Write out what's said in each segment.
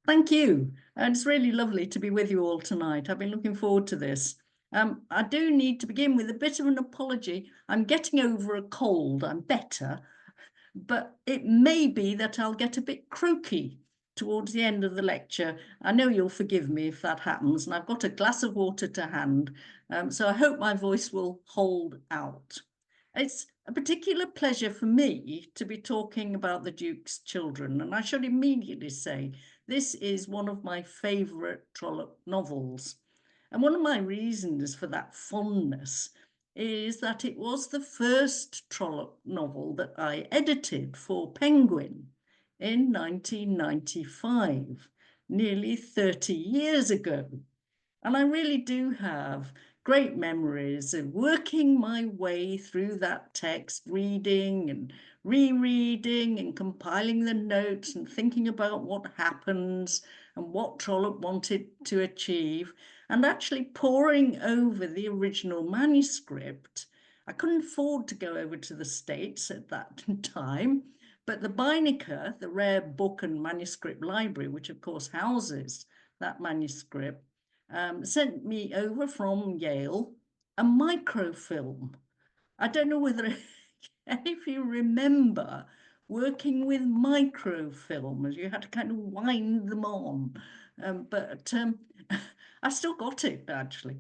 Thank you. And it's really lovely to be with you all tonight. I've been looking forward to this. I do need to begin with a bit of an apology. I'm getting over a cold. I'm better, but it may be that I'll get a bit croaky towards the end of the lecture. I know you'll forgive me if that happens, and I've got a glass of water to hand, so I hope my voice will hold out. It's a particular pleasure for me to be talking about the Duke's children, and I should immediately say this is one of my favourite Trollope novels. And one of my reasons for that fondness is that it was the first Trollope novel that I edited for Penguin in 1995, nearly 30 years ago. And I really do have great memories of working my way through that text, reading and rereading and compiling the notes and thinking about what happens and what Trollope wanted to achieve, and actually poring over the original manuscript. I couldn't afford to go over to the States at that time, but the Beinecker, the rare book and manuscript library, which of course houses that manuscript, sent me over from Yale a microfilm. I don't know whether any of you remember working with microfilms. You had to kind of wind them on. But I still got it, actually.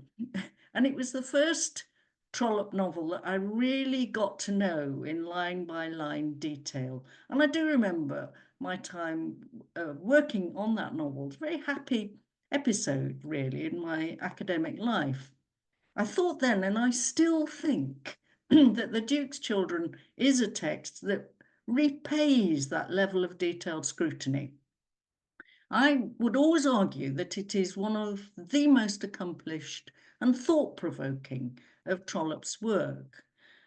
And it was the first Trollope novel that I really got to know in line by line detail. And I do remember my time working on that novel. It's a very happy episode, really, in my academic life. I thought then, and I still think, that The Duke's Children is a text that repays that level of detailed scrutiny. I would always argue that it is one of the most accomplished and thought-provoking of Trollope's work.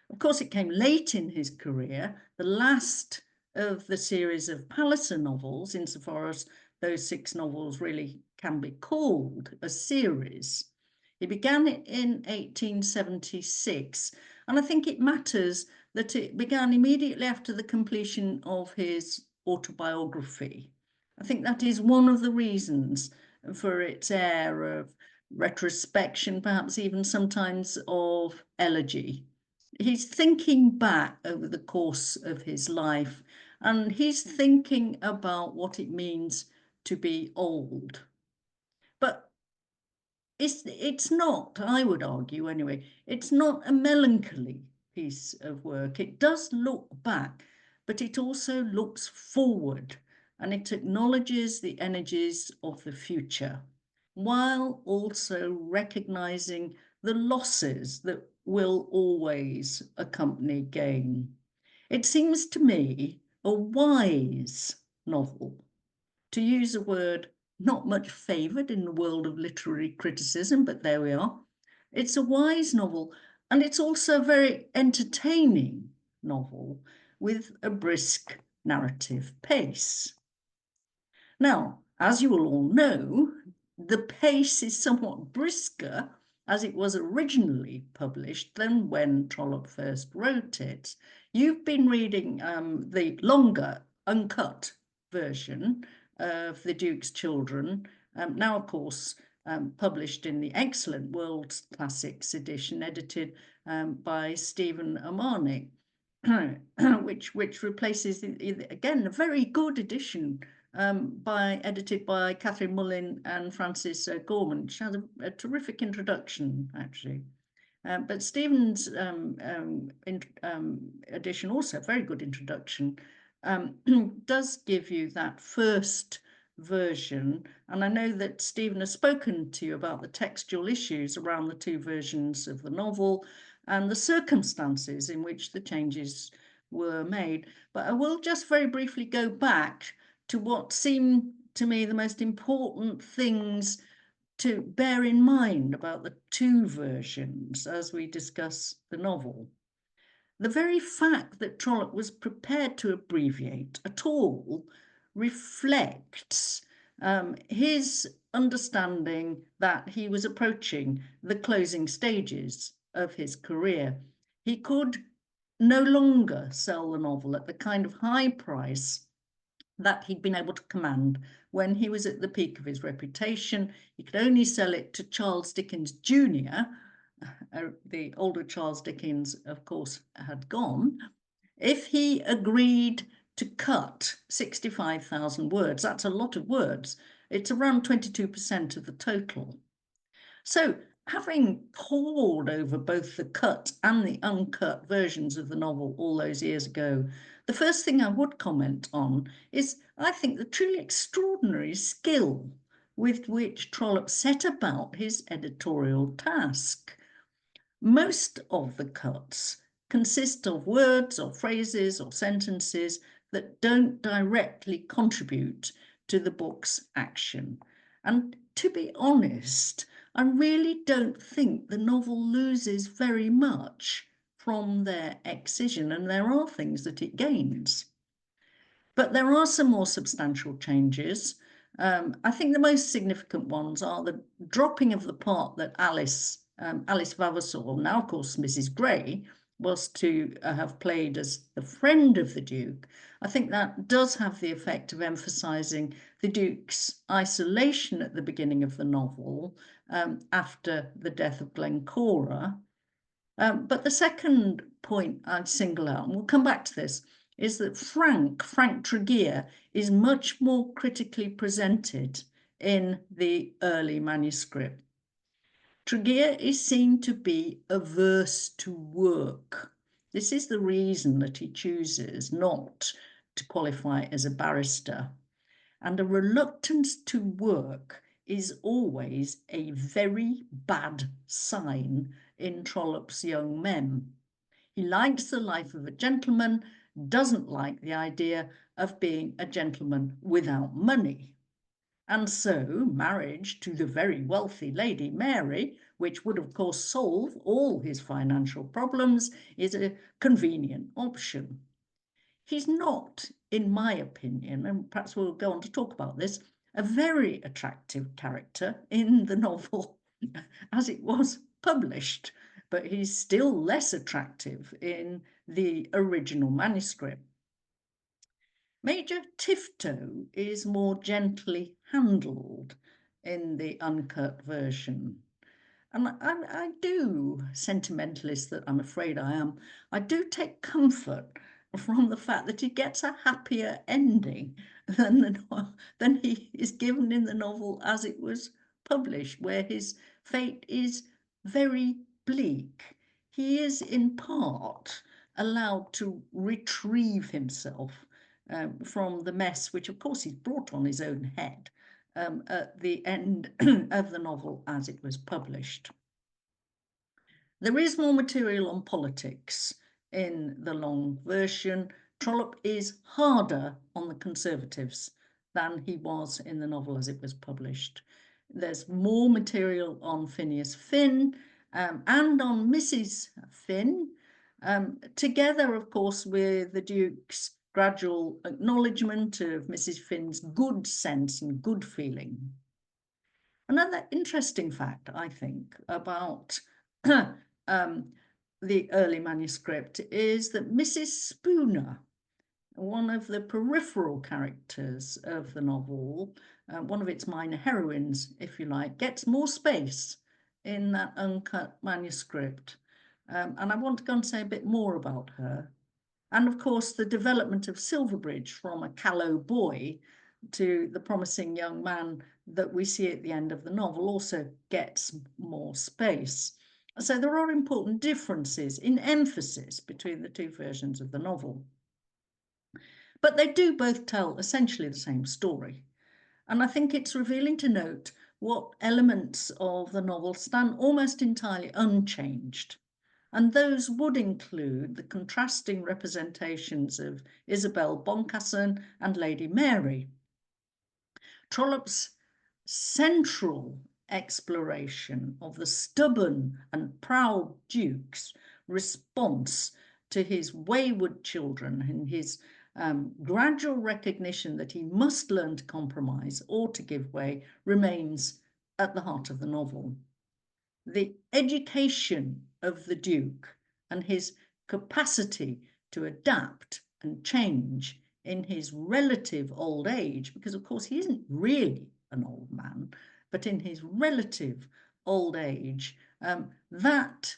Of course, it came late in his career, the last of the series of Palliser novels, insofar as those 6 novels really can be called a series. He began it in 1876, and I think it matters that it began immediately after the completion of his autobiography. I think that is one of the reasons for its air of retrospection, perhaps even sometimes of elegy. He's thinking back over the course of his life, and he's thinking about what it means to be old. But it's not, I would argue anyway, it's not a melancholy piece of work. It does look back, but it also looks forward, and it acknowledges the energies of the future, while also recognizing the losses that will always accompany gain. It seems to me a wise novel, to use a word not much favoured in the world of literary criticism, but there we are. It's a wise novel, and it's also a very entertaining novel with a brisk narrative pace. Now, as you will all know, the pace is somewhat brisker as it was originally published than when Trollope first wrote it. You've been reading the longer, uncut version of The Duke's Children, now, of course, published in the excellent World Classics edition, edited by Stephen Amani, which replaces, again, a very good edition edited by Catherine Mullin and Francis Gorman, which has a terrific introduction, actually. But Stephen's edition, also a very good introduction, does give you that first version. And I know that Stephen has spoken to you about the textual issues around the 2 versions of the novel and the circumstances in which the changes were made. But I will just very briefly go back to what seem to me the most important things to bear in mind about the 2 versions as we discuss the novel. The very fact that Trollope was prepared to abbreviate at all reflects his understanding that he was approaching the closing stages of his career. He could no longer sell the novel at the kind of high price that he'd been able to command when he was at the peak of his reputation. He could only sell it to Charles Dickens Jr. The older Charles Dickens, of course, had gone. If he agreed to cut 65,000 words, that's a lot of words. It's around 22% of the total. So, having pored over both the cut and the uncut versions of the novel all those years ago, the first thing I would comment on is, I think, the truly extraordinary skill with which Trollope set about his editorial task. Most of the cuts consist of words or phrases or sentences that don't directly contribute to the book's action. And to be honest, I really don't think the novel loses very much from their excision, and there are things that it gains. But there are some more substantial changes. I think the most significant ones are the dropping of the part that Alice Vavasor, now of course Mrs. Grey, was to have played as the friend of the Duke. I think that does have the effect of emphasising the Duke's isolation at the beginning of the novel after the death of Glencora. But the second point I'd single out, and we'll come back to this, is that Frank Tregear, is much more critically presented in the early manuscript. Tregear is seen to be averse to work. This is the reason that he chooses not to qualify as a barrister. And a reluctance to work is always a very bad sign in Trollope's young men. He likes the life of a gentleman, doesn't like the idea of being a gentleman without money. And so marriage to the very wealthy Lady Mary, which would of course solve all his financial problems, is a convenient option. He's not, in my opinion, and perhaps we'll go on to talk about this, a very attractive character in the novel as it was published, but he's still less attractive in the original manuscript. Major Tifto is more gently handled in the uncut version. And I do, sentimentalist that I'm afraid I am, I do take comfort from the fact that he gets a happier ending than he is given in the novel as it was published, where his fate is very bleak. He is in part allowed to retrieve himself from the mess, which of course he's brought on his own head at the end of the novel as it was published. There is more material on politics in the long version. Trollope is harder on the Conservatives than he was in the novel as it was published. There's more material on Phineas Finn and on Mrs. Finn, together, of course, with the Duke's gradual acknowledgement of Mrs. Finn's good sense and good feeling. Another interesting fact, I think, about the early manuscript is that Mrs. Spooner, one of the peripheral characters of the novel, one of its minor heroines, if you like, gets more space in that uncut manuscript. And I want to go and say a bit more about her. And of course, the development of Silverbridge from a callow boy to the promising young man that we see at the end of the novel also gets more space. So there are important differences in emphasis between the two versions of the novel. But they do both tell essentially the same story. And I think it's revealing to note what elements of the novel stand almost entirely unchanged. And those would include the contrasting representations of Isabel Boncassen and Lady Mary. Trollope's central exploration of the stubborn and proud Duke's response to his wayward children and his gradual recognition that he must learn to compromise or to give way remains at the heart of the novel. The education of the Duke and his capacity to adapt and change in his relative old age, because of course he isn't really an old man, but in his relative old age, that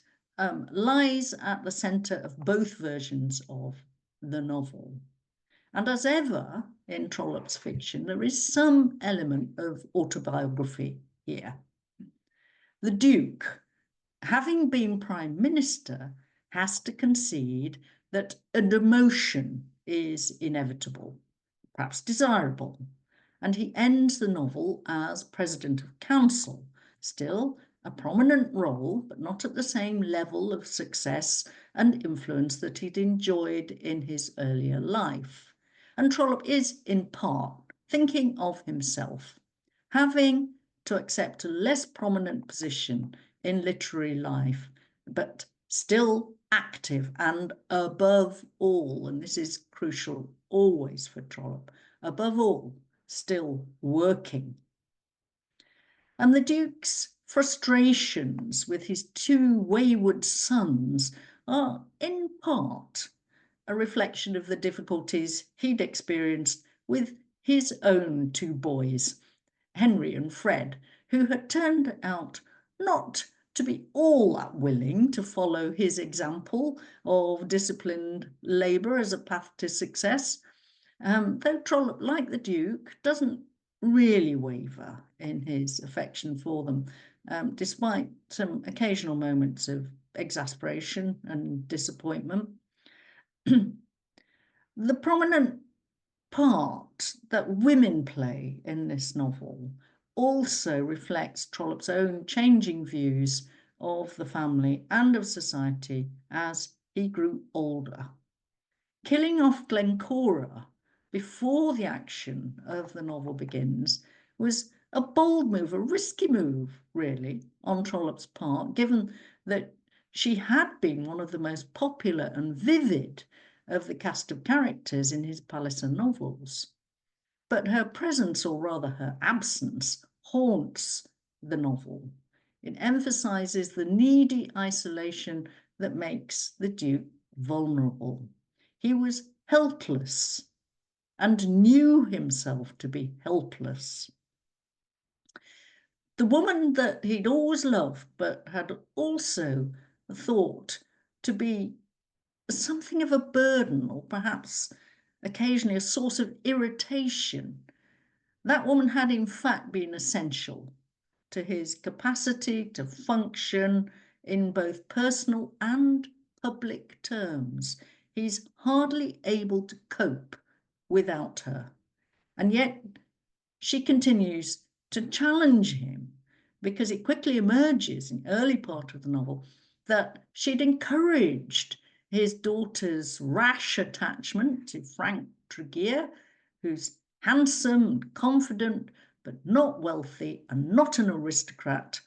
lies at the centre of both versions of the novel. And as ever in Trollope's fiction, there is some element of autobiography here. The Duke, having been Prime Minister, has to concede that a demotion is inevitable, perhaps desirable, and he ends the novel as President of Council, still a prominent role, but not at the same level of success and influence that he'd enjoyed in his earlier life. And Trollope is, in part, thinking of himself, having to accept a less prominent position in literary life, but still active and above all, and this is crucial always for Trollope, above all, still working. And the Duke's frustrations with his two wayward sons are, in part, a reflection of the difficulties he'd experienced with his own two boys, Henry and Fred, who had turned out not to be all that willing to follow his example of disciplined labour as a path to success, though Trollope, like the Duke, doesn't really waver in his affection for them, despite some occasional moments of exasperation and disappointment. The prominent part that women play in this novel also reflects Trollope's own changing views of the family and of society as he grew older. Killing off Glencora before the action of the novel begins was a bold move, a risky move, really, on Trollope's part, given that she had been one of the most popular and vivid of the cast of characters in his Palliser novels. But her presence, or rather her absence, haunts the novel. It emphasises the needy isolation that makes the Duke vulnerable. He was helpless and knew himself to be helpless. The woman that he'd always loved, but had also thought to be something of a burden, or perhaps occasionally a source of irritation, that woman had in fact been essential to his capacity to function in both personal and public terms. He's hardly able to cope without her. And yet she continues to challenge him, because it quickly emerges in the early part of the novel that she'd encouraged his daughter's rash attachment to Frank Tregear, who's handsome and confident, but not wealthy and not an aristocrat,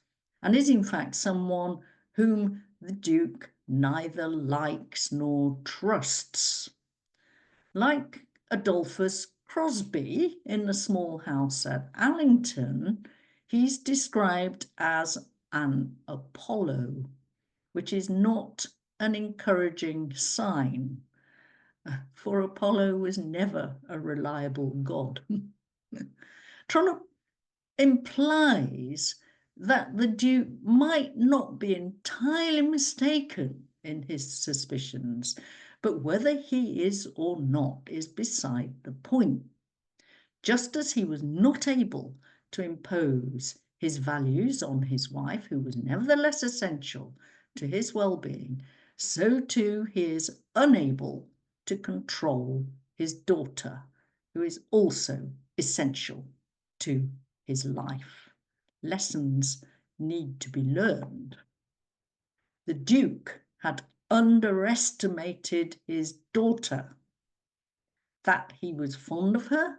and is in fact someone whom the Duke neither likes nor trusts. Like Adolphus Crosby in The Small House at Allington, he's described as an Apollo, which is not an encouraging sign, for Apollo was never a reliable god. Trollope implies that the Duke might not be entirely mistaken in his suspicions, but whether he is or not is beside the point. Just as he was not able to impose his values on his wife, who was nevertheless essential to his well-being, so too he is unable to control his daughter, who is also essential to his life. Lessons need to be learned. The Duke had underestimated his daughter. That he was fond of her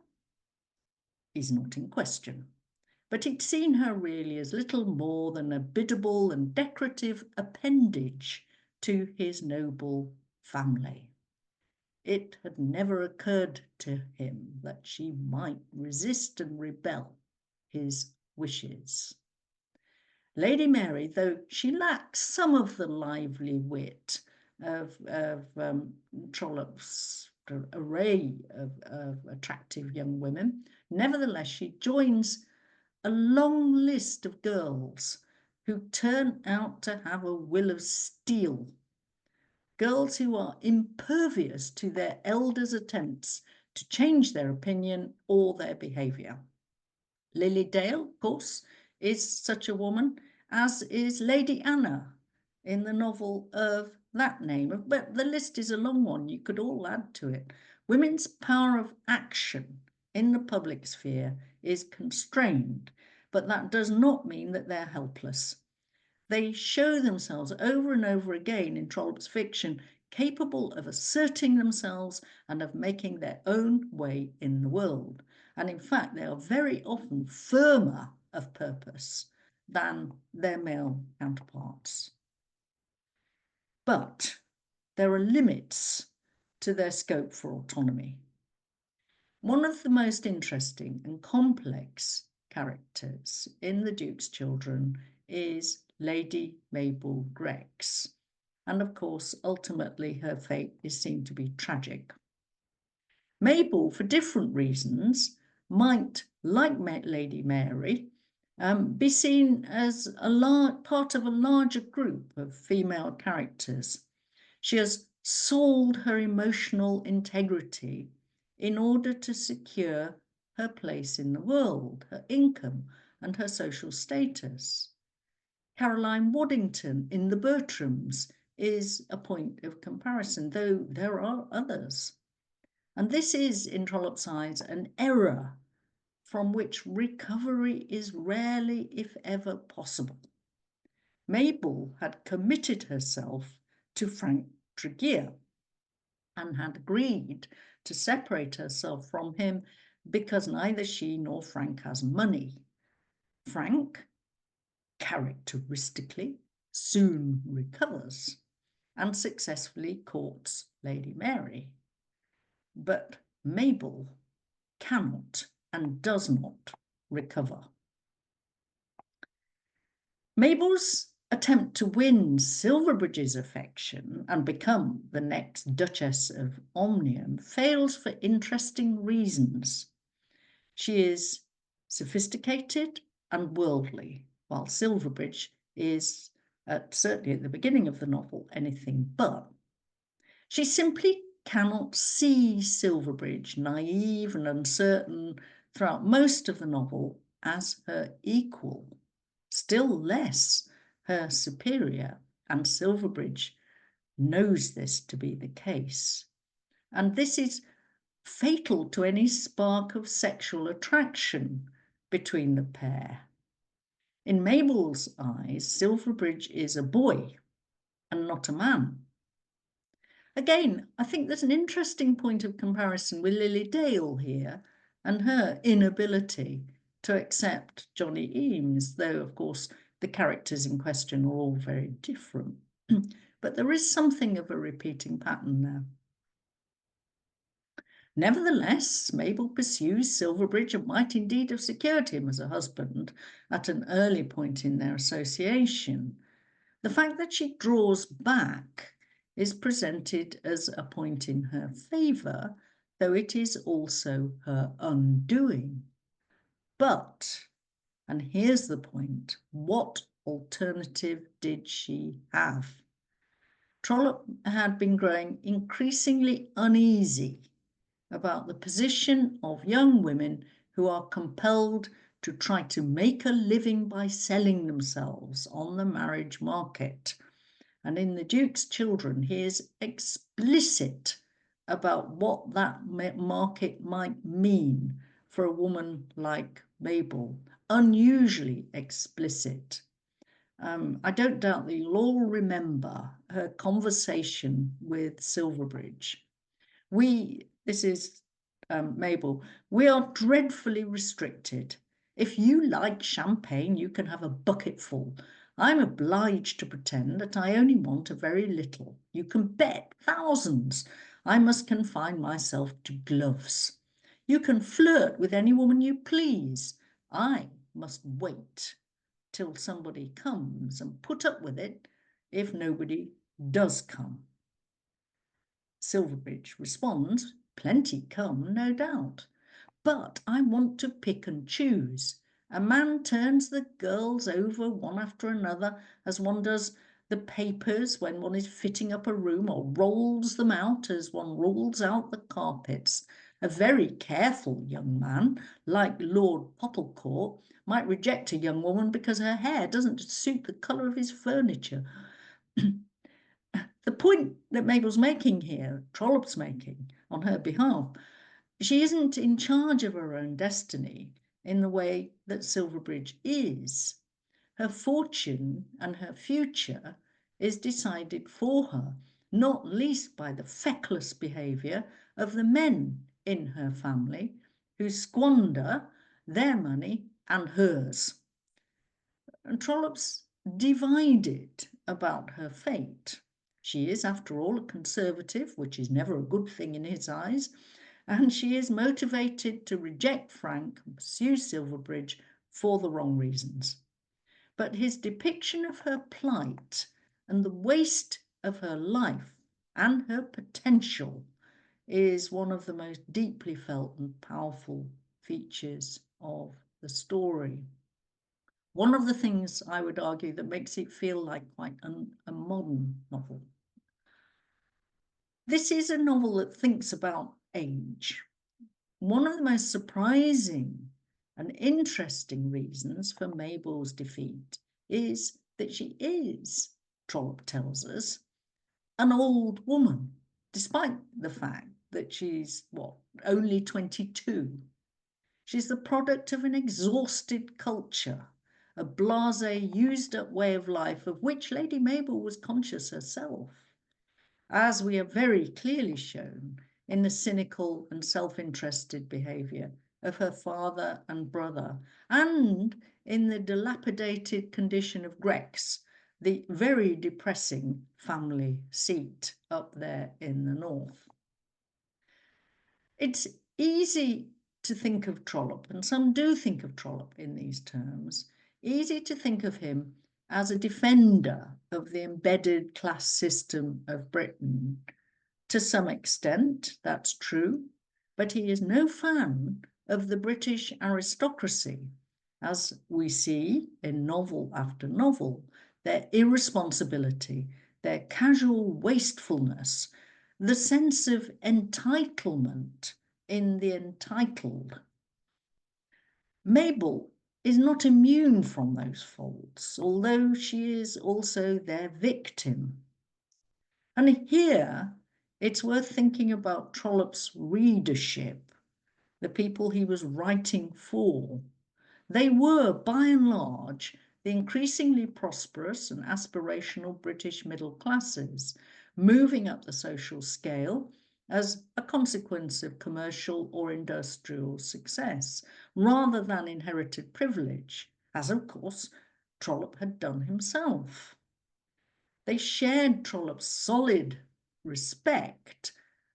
is not in question, but he'd seen her really as little more than a biddable and decorative appendage to his noble family. It had never occurred to him that she might resist and rebel his wishes. Lady Mary, though she lacks some of the lively wit of Trollope's array of attractive young women. Nevertheless, she joins a long list of girls who turn out to have a will of steel. Girls who are impervious to their elders' attempts to change their opinion or their behaviour. Lily Dale, of course, is such a woman, as is Lady Anna in the novel of that name. But the list is a long one. You could all add to it. Women's power of action in the public sphere is constrained, but that does not mean that they're helpless. They show themselves over and over again in Trollope's fiction, capable of asserting themselves and of making their own way in the world. And in fact, they are very often firmer of purpose than their male counterparts. But there are limits to their scope for autonomy. One of the most interesting and complex characters in The Duke's Children is Lady Mabel Grex. And of course, ultimately, her fate is seen to be tragic. Mabel, for different reasons, might, like Lady Mary, be seen as part of a larger group of female characters. She has sold her emotional integrity in order to secure her place in the world, her income, and her social status. Caroline Waddington in The Bertrams is a point of comparison, though there are others. And this is, in Trollope's eyes, an error from which recovery is rarely, if ever, possible. Mabel had committed herself to Frank Tregear and had agreed to separate herself from him because neither she nor Frank has money. Frank, characteristically, soon recovers and successfully courts Lady Mary. But Mabel cannot and does not recover. Mabel's attempt to win Silverbridge's affection and become the next Duchess of Omnium fails for interesting reasons. She is sophisticated and worldly, while Silverbridge is, certainly at the beginning of the novel, anything but. She simply cannot see Silverbridge, naive and uncertain throughout most of the novel, as her equal, still less her superior, and Silverbridge knows this to be the case. And this is fatal to any spark of sexual attraction between the pair. In Mabel's eyes, Silverbridge is a boy and not a man. Again, I think there's an interesting point of comparison with Lily Dale here and her inability to accept Johnny Eames, though, of course, the characters in question are all very different. But there is something of a repeating pattern there. Nevertheless, Mabel pursues Silverbridge and might indeed have secured him as a husband at an early point in their association. The fact that she draws back is presented as a point in her favour, though it is also her undoing. But, and here's the point, what alternative did she have? Trollope had been growing increasingly uneasy about the position of young women who are compelled to try to make a living by selling themselves on the marriage market. And in The Duke's Children, he is explicit about what that market might mean for a woman like Mabel, unusually explicit. I don't doubt that you'll all remember her conversation with Silverbridge. This is Mabel, we are dreadfully restricted. If you like champagne, you can have a bucketful. I'm obliged to pretend that I only want a very little. You can bet thousands I must confine myself to gloves. You can flirt with any woman you please. I must wait till somebody comes and put up with it if nobody does come. Silverbridge responds, plenty come, no doubt. But I want to pick and choose. A man turns the girls over one after another, as one does the papers when one is fitting up a room, or rolls them out as one rolls out the carpets. A very careful young man, like Lord Popplecourt, might reject a young woman because her hair doesn't suit the colour of his furniture. The point that Mabel's making here, Trollope's making on her behalf, she isn't in charge of her own destiny in the way that Silverbridge is. Her fortune and her future is decided for her, not least by the feckless behaviour of the men in her family who squander their money and hers. And Trollope's divided about her fate. She is, after all, a conservative, which is never a good thing in his eyes, and she is motivated to reject Frank and pursue Silverbridge for the wrong reasons. But his depiction of her plight and the waste of her life and her potential is one of the most deeply felt and powerful features of the story. One of the things I would argue that makes it feel like quite a modern novel. This is a novel that thinks about age. One of the most surprising and interesting reasons for Mabel's defeat is that she is, Trollope tells us, an old woman, despite the fact that she's, only 22. She's the product of an exhausted culture, a blasé, used-up way of life of which Lady Mabel was conscious herself, as we are very clearly shown in the cynical and self-interested behaviour of her father and brother, and in the dilapidated condition of Grex, the very depressing family seat up there in the north. It's easy to think of Trollope, and some do think of Trollope in these terms, easy to think of him as a defender of the embedded class system of Britain. To some extent, that's true, but he is no fan of the British aristocracy, as we see in novel after novel, their irresponsibility, their casual wastefulness, the sense of entitlement in the entitled. Mabel is not immune from those faults, although she is also their victim. And here, it's worth thinking about Trollope's readership, the people he was writing for. They were, by and large, the increasingly prosperous and aspirational British middle classes, moving up the social scale as a consequence of commercial or industrial success, rather than inherited privilege, as of course Trollope had done himself. They shared Trollope's solid respect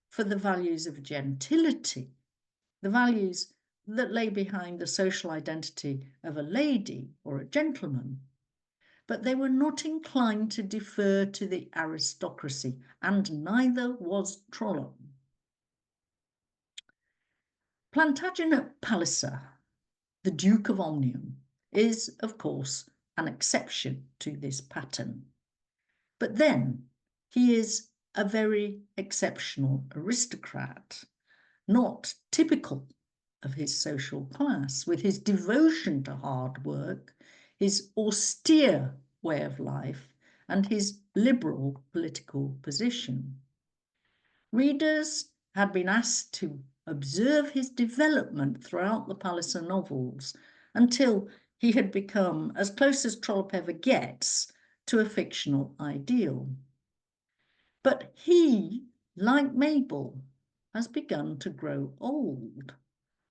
for the values of gentility, the values that lay behind the social identity of a lady or a gentleman, but they were not inclined to defer to the aristocracy, and neither was Trollope. Plantagenet Palliser, the Duke of Omnium, is, of course, an exception to this pattern. But then he is a very exceptional aristocrat, not typical of his social class, with his devotion to hard work, his austere way of life, and his liberal political position. Readers had been asked to observe his development throughout the Palliser novels until he had become, as close as Trollope ever gets, to a fictional ideal. But he, like Mabel, has begun to grow old,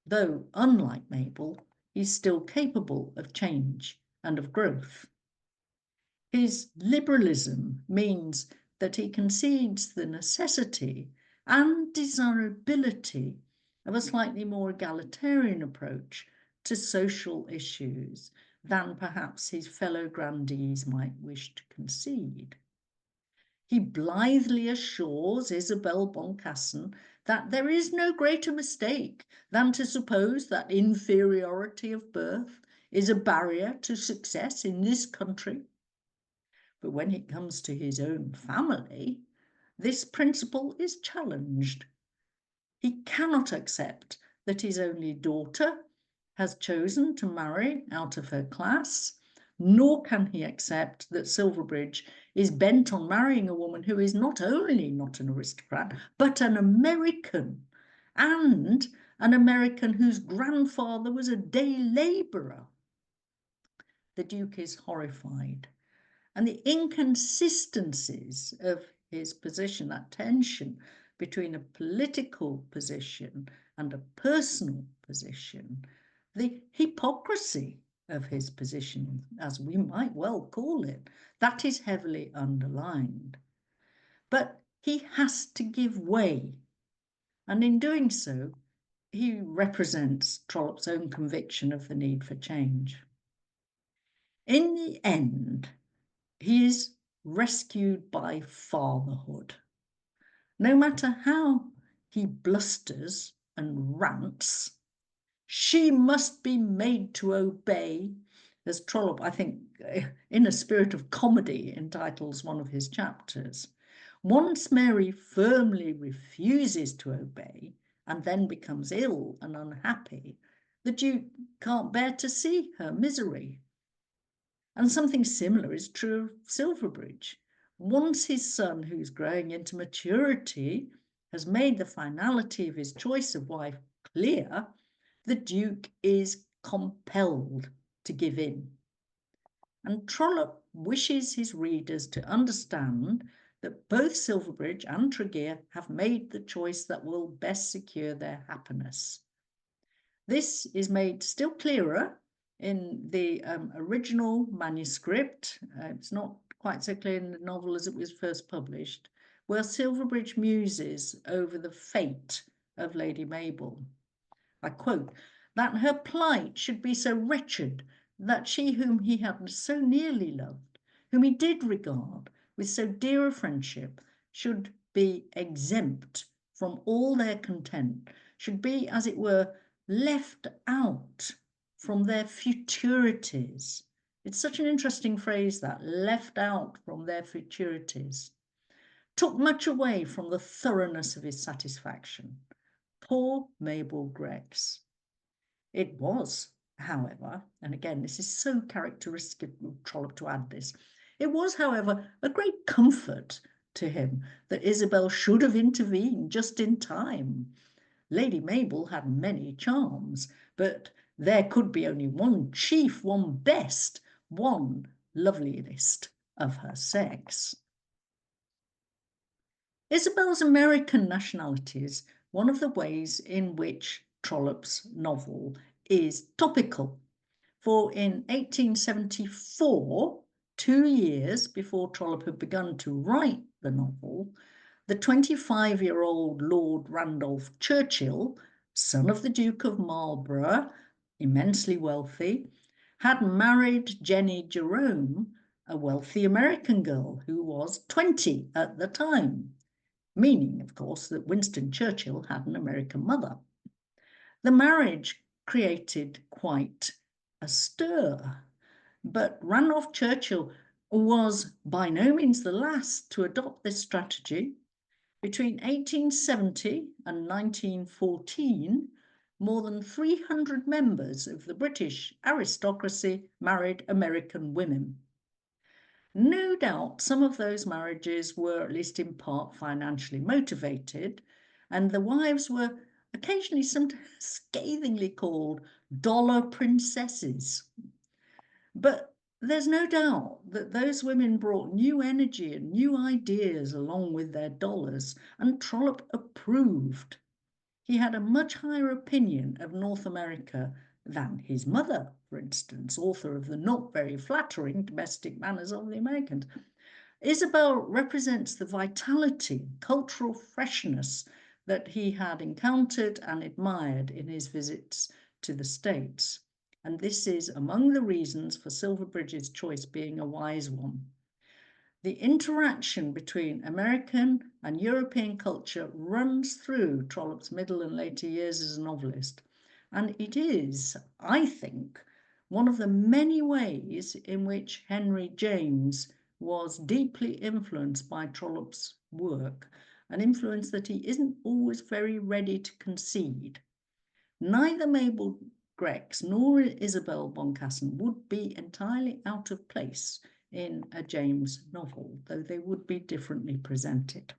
though, unlike Mabel, he's still capable of change and of growth. His liberalism means that he concedes the necessity and desirability of a slightly more egalitarian approach to social issues than perhaps his fellow grandees might wish to concede. He blithely assures Isabel Boncassen that there is no greater mistake than to suppose that inferiority of birth is a barrier to success in this country. But when it comes to his own family, this principle is challenged. He cannot accept that his only daughter has chosen to marry out of her class, nor can he accept that Silverbridge is bent on marrying a woman who is not only not an aristocrat, but an American, and an American whose grandfather was a day labourer. The Duke is horrified, and the inconsistencies of his position, that tension between a political position and a personal position, the hypocrisy of his position, as we might well call it, that is heavily underlined. But he has to give way, and in doing so, he represents Trollope's own conviction of the need for change. In the end, he is rescued by fatherhood. No matter how he blusters and rants, she must be made to obey, as Trollope, I think, in a spirit of comedy, entitles one of his chapters. Once Mary firmly refuses to obey and then becomes ill and unhappy, the Duke can't bear to see her misery. And something similar is true of Silverbridge. Once his son, who's growing into maturity, has made the finality of his choice of wife clear, the Duke is compelled to give in. And Trollope wishes his readers to understand that both Silverbridge and Tregear have made the choice that will best secure their happiness. This is made still clearer in the original manuscript. It's not quite so clear in the novel as it was first published, where Silverbridge muses over the fate of Lady Mabel. I quote, that her plight should be so wretched that she whom he had so nearly loved, whom he did regard with so dear a friendship, should be exempt from all their content, should be, as it were, left out from their futurities. It's such an interesting phrase, that, left out from their futurities. Took much away from the thoroughness of his satisfaction. Poor Mabel Grex. It was, however, and again, this is so characteristic of Trollope to add this, it was, however, a great comfort to him that Isabel should have intervened just in time. Lady Mabel had many charms, but there could be only one chief, one best, one loveliest of her sex. Isabel's American nationality is one of the ways in which Trollope's novel is topical. For in 1874, 2 years before Trollope had begun to write the novel, the 25-year-old Lord Randolph Churchill, son of the Duke of Marlborough, immensely wealthy, had married Jenny Jerome, a wealthy American girl who was 20 at the time, meaning, of course, that Winston Churchill had an American mother. The marriage created quite a stir, but Randolph Churchill was by no means the last to adopt this strategy. Between 1870 and 1914, more than 300 members of the British aristocracy married American women. No doubt some of those marriages were, at least in part, financially motivated, and the wives were occasionally sometimes scathingly called dollar princesses. But there's no doubt that those women brought new energy and new ideas along with their dollars, and Trollope approved. He had a much higher opinion of North America than his mother, for instance, author of the not very flattering Domestic Manners of the Americans. Isabel represents the vitality, cultural freshness that he had encountered and admired in his visits to the States. And this is among the reasons for Silverbridge's choice being a wise one. The interaction between American and European culture runs through Trollope's middle and later years as a novelist. And it is, I think, one of the many ways in which Henry James was deeply influenced by Trollope's work, an influence that he isn't always very ready to concede. Neither Mabel Grex nor Isabel Boncassen would be entirely out of place in a James novel, though they would be differently presented.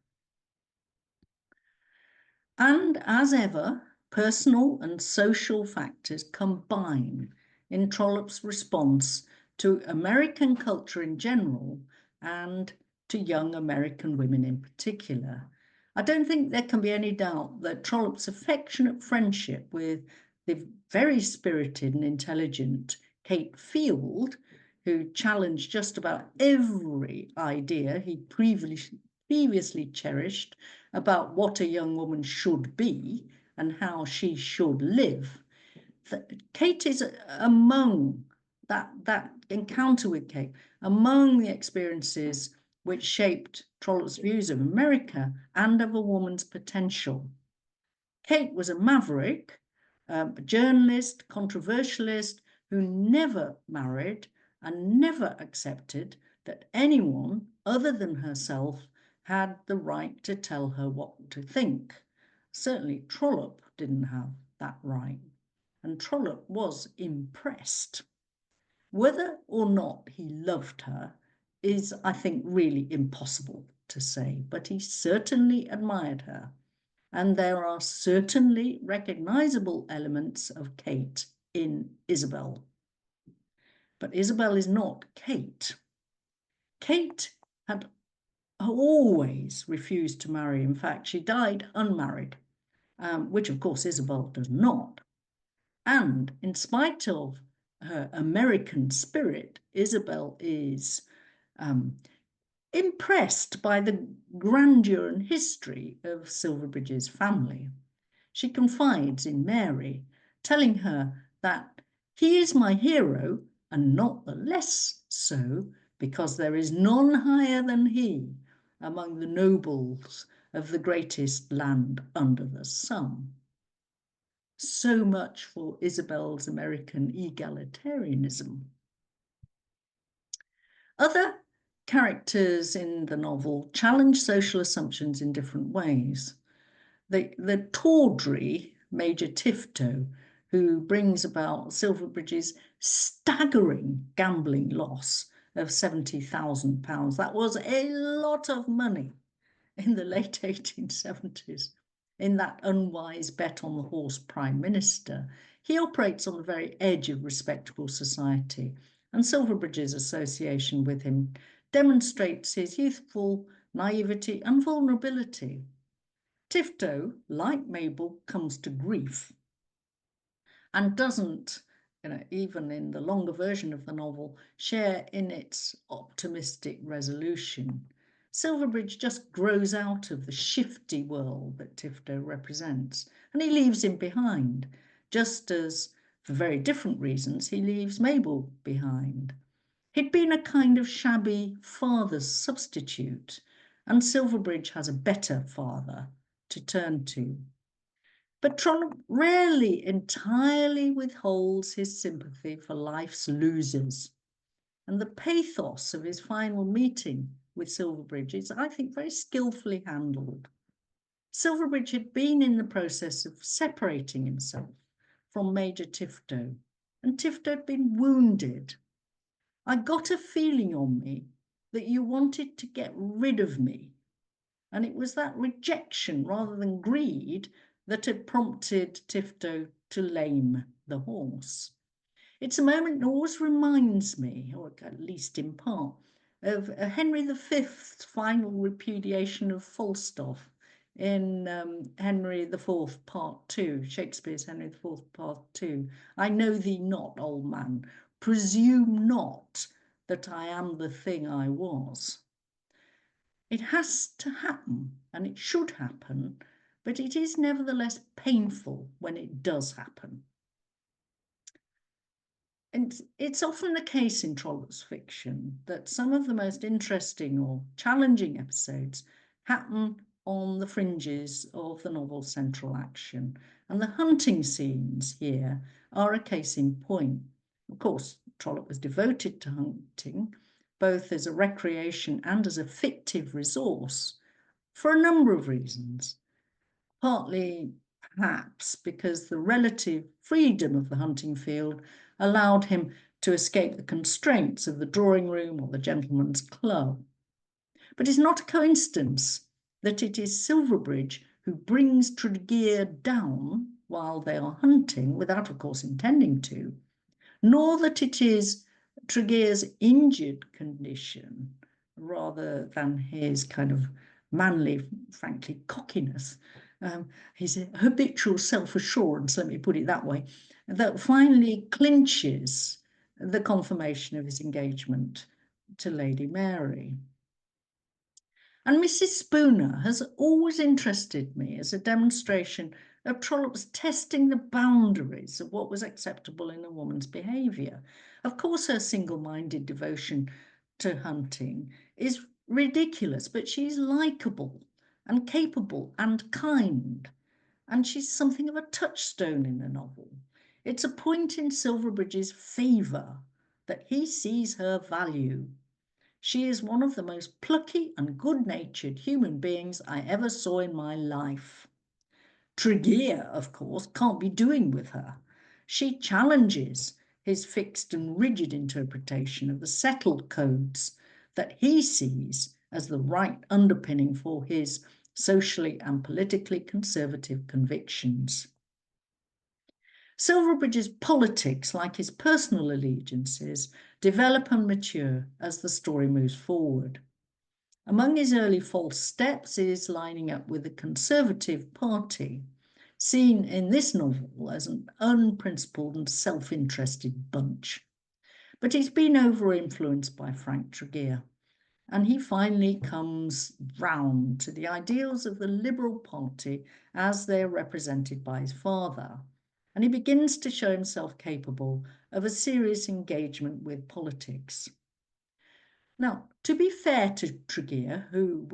And as ever, personal and social factors combine in Trollope's response to American culture in general and to young American women in particular. I don't think there can be any doubt that Trollope's affectionate friendship with the very spirited and intelligent Kate Field, who challenged just about every idea he previously cherished about what a young woman should be and how she should live. Kate is among that encounter with Kate, among the experiences which shaped Trollope's views of America and of a woman's potential. Kate was a maverick, a journalist, controversialist, who never married and never accepted that anyone other than herself had the right to tell her what to think. Certainly Trollope didn't have that right, and Trollope was impressed. Whether or not he loved her is, I think, really impossible to say, but he certainly admired her. And there are certainly recognizable elements of Kate in Isabel. But Isabel is not Kate. Kate had always refused to marry. In fact, she died unmarried, which of course Isabel does not. And in spite of her American spirit, Isabel is impressed by the grandeur and history of Silverbridge's family. She confides in Mary, telling her that he is my hero and not the less so because there is none higher than he among the nobles of the greatest land under the sun. So much for Isabel's American egalitarianism. Other characters in the novel challenge social assumptions in different ways. The tawdry Major Tifto, who brings about Silverbridge's staggering gambling loss of £70,000. That was a lot of money in the late 1870s. In that unwise bet on the horse Prime Minister, he operates on the very edge of respectable society, and Silverbridge's association with him demonstrates his youthful naivety and vulnerability. Tifto, like Mabel, comes to grief and doesn't, even in the longer version of the novel, share in its optimistic resolution. Silverbridge just grows out of the shifty world that Tifto represents, and he leaves him behind, just as, for very different reasons, he leaves Mabel behind. He'd been a kind of shabby father's substitute, and Silverbridge has a better father to turn to. But Trollope rarely entirely withholds his sympathy for life's losers. And the pathos of his final meeting with Silverbridge is, I think, very skillfully handled. Silverbridge had been in the process of separating himself from Major Tifto, and Tifto had been wounded. I got a feeling on me that you wanted to get rid of me, and it was that rejection rather than greed that had prompted Tifto to lame the horse. It's a moment that always reminds me, or at least in part, of Henry V's final repudiation of Falstaff in Henry IV Part 2, Shakespeare's Henry IV Part 2. I know thee not, old man, presume not that I am the thing I was. It has to happen, and it should happen, but it is nevertheless painful when it does happen. And it's often the case in Trollope's fiction that some of the most interesting or challenging episodes happen on the fringes of the novel's central action. And the hunting scenes here are a case in point. Of course, Trollope was devoted to hunting, both as a recreation and as a fictive resource, for a number of reasons. Partly, perhaps, because the relative freedom of the hunting field allowed him to escape the constraints of the drawing room or the gentleman's club. But it's not a coincidence that it is Silverbridge who brings Tregear down while they are hunting, without, of course, intending to, nor that it is Tregear's injured condition rather than his kind of manly, frankly, cockiness, his habitual self-assurance, let me put it that way, that finally clinches the confirmation of his engagement to Lady Mary. And Mrs. Spooner has always interested me as a demonstration of Trollope's testing the boundaries of what was acceptable in a woman's behaviour. Of course, her single-minded devotion to hunting is ridiculous, but she's likeable and capable and kind, and she's something of a touchstone in the novel. It's a point in Silverbridge's favour that he sees her value. She is one of the most plucky and good-natured human beings I ever saw in my life. Tregear, of course, can't be doing with her. She challenges his fixed and rigid interpretation of the settled codes that he sees as the right underpinning for his socially and politically conservative convictions. Silverbridge's politics, like his personal allegiances, develop and mature as the story moves forward. Among his early false steps is lining up with the Conservative Party, seen in this novel as an unprincipled and self-interested bunch. But he's been over-influenced by Frank Tregear, and he finally comes round to the ideals of the Liberal Party as they're represented by his father. And he begins to show himself capable of a serious engagement with politics. Now, to be fair to Tregear, who,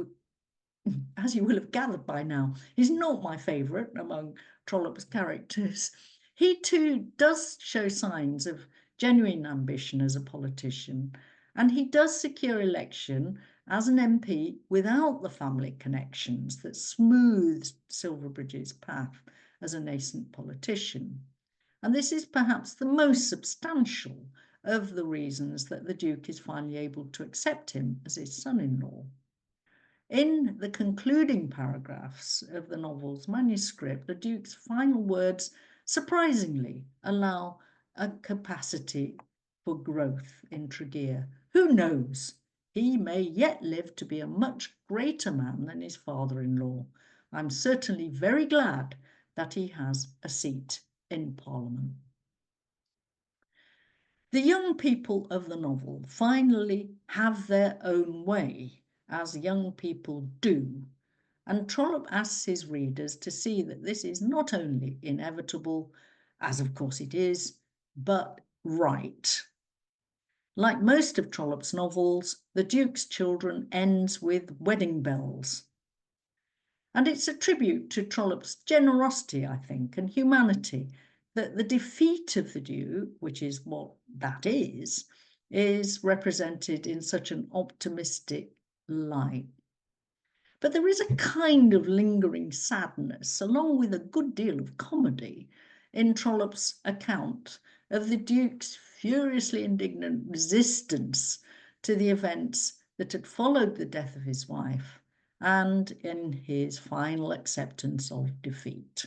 as you will have gathered by now, is not my favourite among Trollope's characters, he too does show signs of genuine ambition as a politician, and he does secure election as an MP without the family connections that smoothed Silverbridge's path as a nascent politician. And this is perhaps the most substantial of the reasons that the Duke is finally able to accept him as his son-in-law. In the concluding paragraphs of the novel's manuscript, the Duke's final words surprisingly allow a capacity for growth in Tregear. Who knows? He may yet live to be a much greater man than his father-in-law. I'm certainly very glad that he has a seat in Parliament. The young people of the novel finally have their own way, as young people do, and Trollope asks his readers to see that this is not only inevitable, as of course it is, but right. Like most of Trollope's novels, The Duke's Children ends with wedding bells. And it's a tribute to Trollope's generosity, I think, and humanity, that the defeat of the Duke, which is what that is represented in such an optimistic light. But there is a kind of lingering sadness, along with a good deal of comedy, in Trollope's account of the Duke's furiously indignant resistance to the events that had followed the death of his wife, and in his final acceptance of defeat.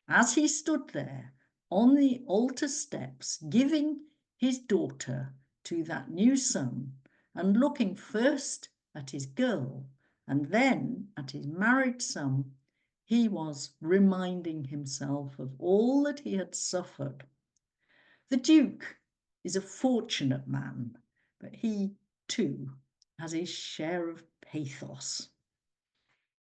As he stood there on the altar steps, giving his daughter to that new son, and looking first at his girl and then at his married son, he was reminding himself of all that he had suffered. The Duke is a fortunate man, but he too has his share of pathos.